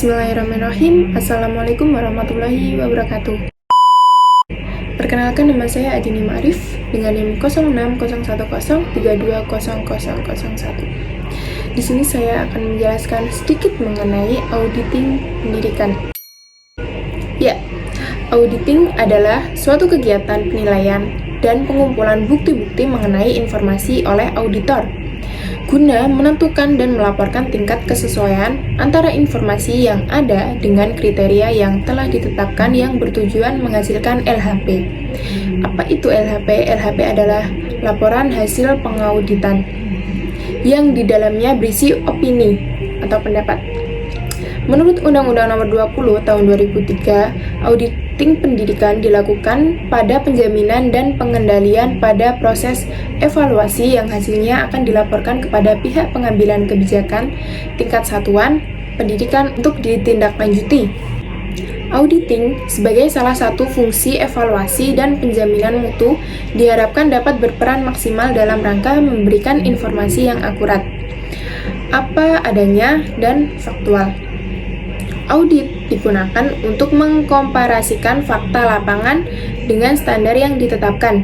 Bismillahirrahmanirrahim. Assalamualaikum warahmatullahi wabarakatuh. Perkenalkan, nama saya Adini Ma'rif dengan NIM 060103200001. Di sini saya akan menjelaskan sedikit mengenai auditing pendidikan. Ya, auditing adalah suatu kegiatan penilaian dan pengumpulan bukti-bukti mengenai informasi oleh auditor guna menentukan dan melaporkan tingkat kesesuaian antara informasi yang ada dengan kriteria yang telah ditetapkan yang bertujuan menghasilkan LHP. Apa itu LHP? LHP adalah laporan hasil pengauditan yang di dalamnya berisi opini atau pendapat. Menurut Undang-Undang Nomor 20 Tahun 2003, auditing pendidikan dilakukan pada penjaminan dan pengendalian pada proses evaluasi yang hasilnya akan dilaporkan kepada pihak pengambilan kebijakan tingkat satuan pendidikan untuk ditindaklanjuti. Auditing sebagai salah satu fungsi evaluasi dan penjaminan mutu diharapkan dapat berperan maksimal dalam rangka memberikan informasi yang akurat, apa adanya, dan faktual. Audit digunakan untuk mengkomparasikan fakta lapangan dengan standar yang ditetapkan.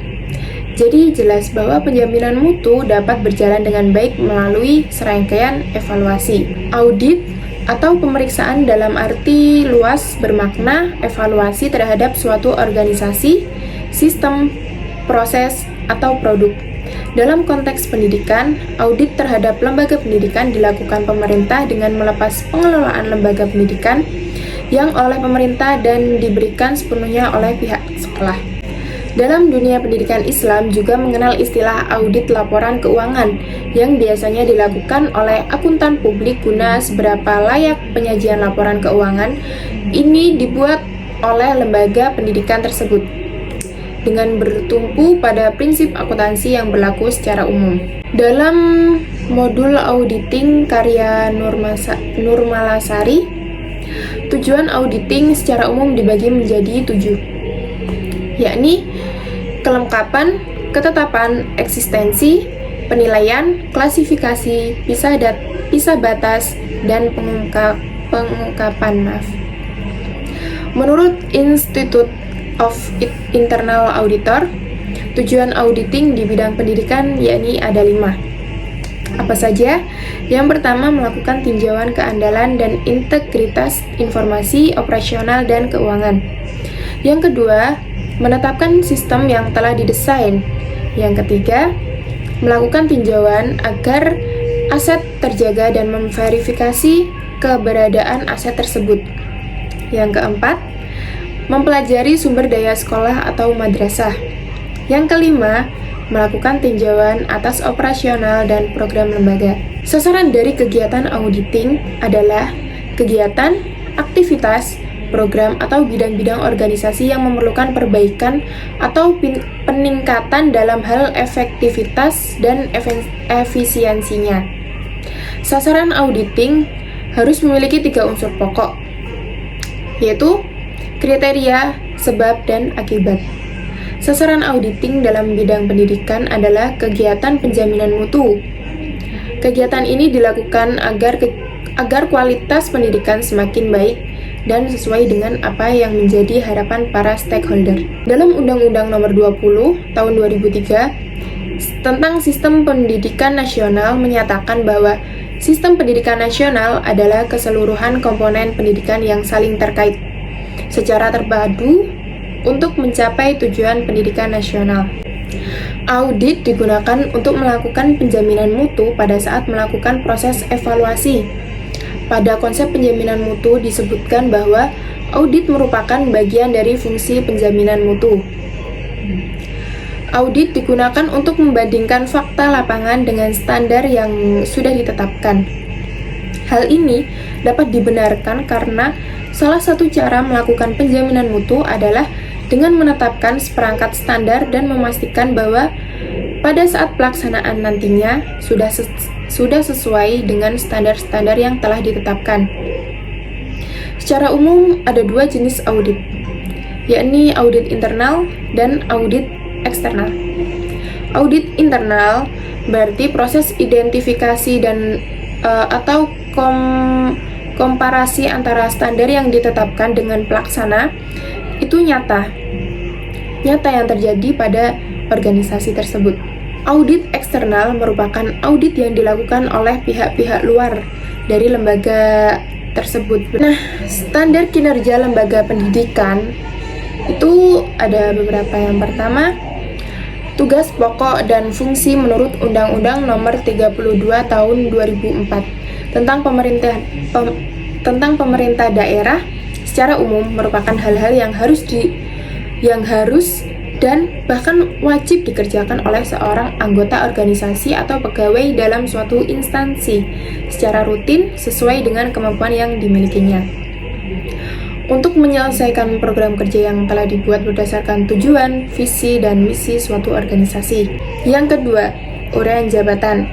Jadi jelas bahwa penjaminan mutu dapat berjalan dengan baik melalui serangkaian evaluasi. Audit atau pemeriksaan dalam arti luas bermakna evaluasi terhadap suatu organisasi, sistem, proses, atau produk. Dalam konteks pendidikan, audit terhadap lembaga pendidikan dilakukan pemerintah dengan melepas pengelolaan lembaga pendidikan yang oleh pemerintah dan diberikan sepenuhnya oleh pihak sekolah. Dalam dunia pendidikan Islam juga mengenal istilah audit laporan keuangan yang biasanya dilakukan oleh akuntan publik guna seberapa layak penyajian laporan keuangan ini dibuat oleh lembaga pendidikan tersebut, dengan bertumpu pada prinsip akuntansi yang berlaku secara umum. Dalam modul auditing karya Nurmalasari, tujuan auditing secara umum dibagi menjadi 7, yakni kelengkapan, ketetapan eksistensi, penilaian, klasifikasi, pisah batas, dan pengungkapan. Menurut Institute of Internal Auditor, tujuan auditing di bidang pendidikan yakni ada 5. Apa saja? Yang pertama, melakukan tinjauan keandalan dan integritas informasi operasional dan keuangan. Yang kedua, menetapkan sistem yang telah didesain. Yang ketiga, melakukan tinjauan agar aset terjaga dan memverifikasi keberadaan aset tersebut. Yang keempat, mempelajari sumber daya sekolah atau madrasah. Yang kelima, melakukan tinjauan atas operasional dan program lembaga. Sasaran dari kegiatan auditing adalah kegiatan, aktivitas, program atau bidang-bidang organisasi yang memerlukan perbaikan atau peningkatan dalam hal efektivitas dan efisiensinya. Sasaran auditing harus memiliki 3 unsur pokok, yaitu kriteria, sebab, dan akibat. Sasaran auditing dalam bidang pendidikan adalah kegiatan penjaminan mutu. Kegiatan ini dilakukan agar kualitas pendidikan semakin baik dan sesuai dengan apa yang menjadi harapan para stakeholder. Dalam Undang-Undang Nomor 20 Tahun 2003 tentang Sistem Pendidikan Nasional menyatakan bahwa sistem pendidikan nasional adalah keseluruhan komponen pendidikan yang saling terkait secara terpadu untuk mencapai tujuan pendidikan nasional. Audit digunakan untuk melakukan penjaminan mutu pada saat melakukan proses evaluasi. Pada konsep penjaminan mutu disebutkan bahwa audit merupakan bagian dari fungsi penjaminan mutu. Audit digunakan untuk membandingkan fakta lapangan dengan standar yang sudah ditetapkan. Hal ini dapat dibenarkan karena salah satu cara melakukan penjaminan mutu adalah dengan menetapkan seperangkat standar dan memastikan bahwa pada saat pelaksanaan nantinya sudah sesuai dengan standar-standar yang telah ditetapkan. Secara umum ada 2 jenis audit, yakni audit internal dan audit eksternal. Audit internal berarti proses identifikasi dan atau komparasi antara standar yang ditetapkan dengan pelaksana itu nyata yang terjadi pada organisasi tersebut. Audit eksternal merupakan audit yang dilakukan oleh pihak-pihak luar dari lembaga tersebut. Nah, standar kinerja lembaga pendidikan itu ada beberapa. Yang pertama, tugas pokok dan fungsi menurut Undang-Undang Nomor 32 Tahun 2004 tentang pemerintah daerah secara umum merupakan hal-hal yang harus dan bahkan wajib dikerjakan oleh seorang anggota organisasi atau pegawai dalam suatu instansi secara rutin sesuai dengan kemampuan yang dimilikinya. Untuk menyelesaikan program kerja yang telah dibuat berdasarkan tujuan, visi, dan misi suatu organisasi. Yang kedua, uraian jabatan.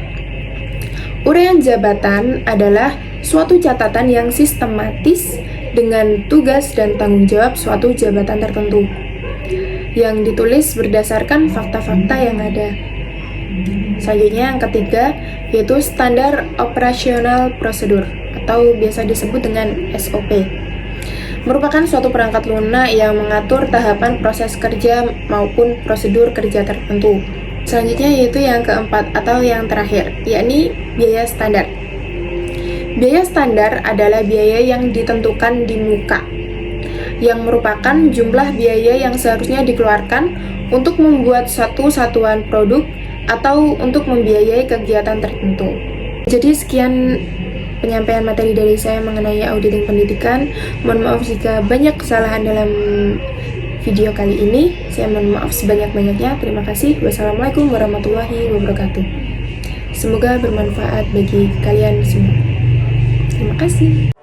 Uraian jabatan adalah suatu catatan yang sistematis dengan tugas dan tanggung jawab suatu jabatan tertentu yang ditulis berdasarkan fakta-fakta yang ada. Selanjutnya yang ketiga yaitu standar operasional prosedur atau biasa disebut dengan SOP. Merupakan suatu perangkat lunak yang mengatur tahapan proses kerja maupun prosedur kerja tertentu. Selanjutnya yaitu yang keempat atau yang terakhir, yakni biaya standar. Biaya standar adalah biaya yang ditentukan di muka, yang merupakan jumlah biaya yang seharusnya dikeluarkan untuk membuat satu satuan produk atau untuk membiayai kegiatan tertentu. Jadi sekian penyampaian materi dari saya mengenai auditing pendidikan. Mohon maaf jika banyak kesalahan dalam video kali ini. Saya mohon maaf sebanyak-banyaknya. Terima kasih. Wassalamualaikum warahmatullahi wabarakatuh. Semoga bermanfaat bagi kalian semua. Terima kasih.